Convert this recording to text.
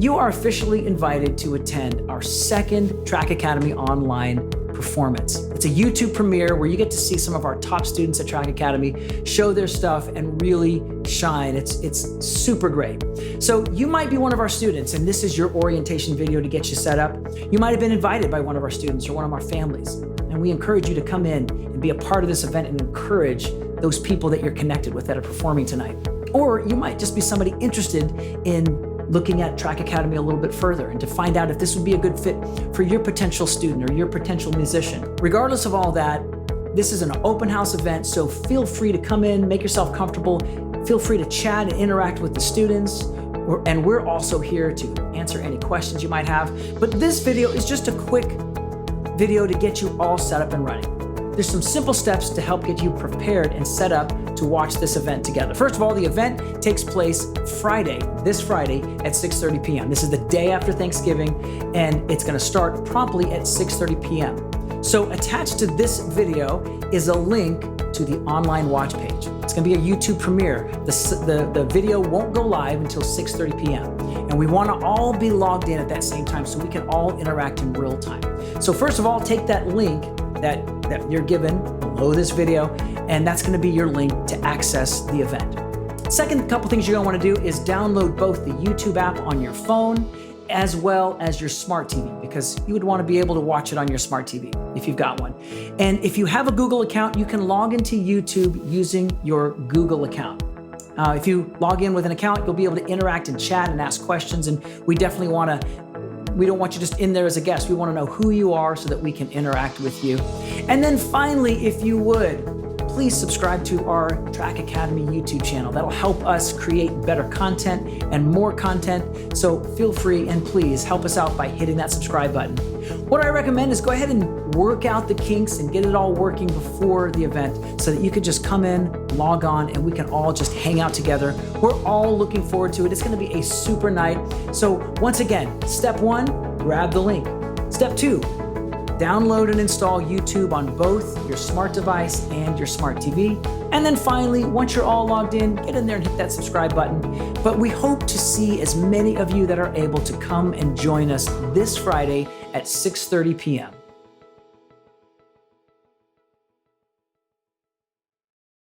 You are officially invited to attend our second TRAK Academy Online performance. It's a YouTube premiere where you get to see some of our top students at TRAK Academy show their stuff and really shine. It's super great. So you might be one of our students and this is your orientation video to get you set up. You might have been invited by one of our students or one of our families. And we encourage you to come in and be a part of this event and encourage those people that you're connected with that are performing tonight. Or you might just be somebody interested in looking at TRAK Academy a little bit further and to find out if this would be a good fit for your potential student or your potential musician. Regardless of all that, this is an open house event, so feel free to come in, make yourself comfortable, feel free to chat and interact with the students, and we're also here to answer any questions you might have. But this video is just a quick video to get you all set up and running. There's some simple steps to help get you prepared and set up to watch this event together. First of all, the event takes place this Friday at 6:30 p.m. This is the day after Thanksgiving, and it's gonna start promptly at 6:30 p.m. So attached to this video is a link to the online watch page. It's gonna be a YouTube premiere. The video won't go live until 6:30 p.m. And we wanna all be logged in at that same time so we can all interact in real time. So first of all, take that link that you're given below this video, and that's gonna be your link to access the event. Second couple things you're gonna wanna do is download both the YouTube app on your phone as well as your smart TV, because you would wanna be able to watch it on your smart TV if you've got one. And if you have a Google account, you can log into YouTube using your Google account. If you log in with an account, you'll be able to interact and chat and ask questions, and we don't want you just in there as a guest. We want to know who you are so that we can interact with you. And then finally, if you would, please subscribe to our TRAK Academy YouTube channel. That'll help us create better content and more content. So feel free and please help us out by hitting that subscribe button. What I recommend is go ahead and work out the kinks and get it all working before the event so that you could just come in, log on, and we can all just hang out together. We're all looking forward to it. It's gonna be a super night. So once again, step one, grab the link. Step two, download and install YouTube on both your smart device and your smart TV. And then finally, once you're all logged in, get in there and hit that subscribe button. But we hope to see as many of you that are able to come and join us this Friday at 6:30 p.m.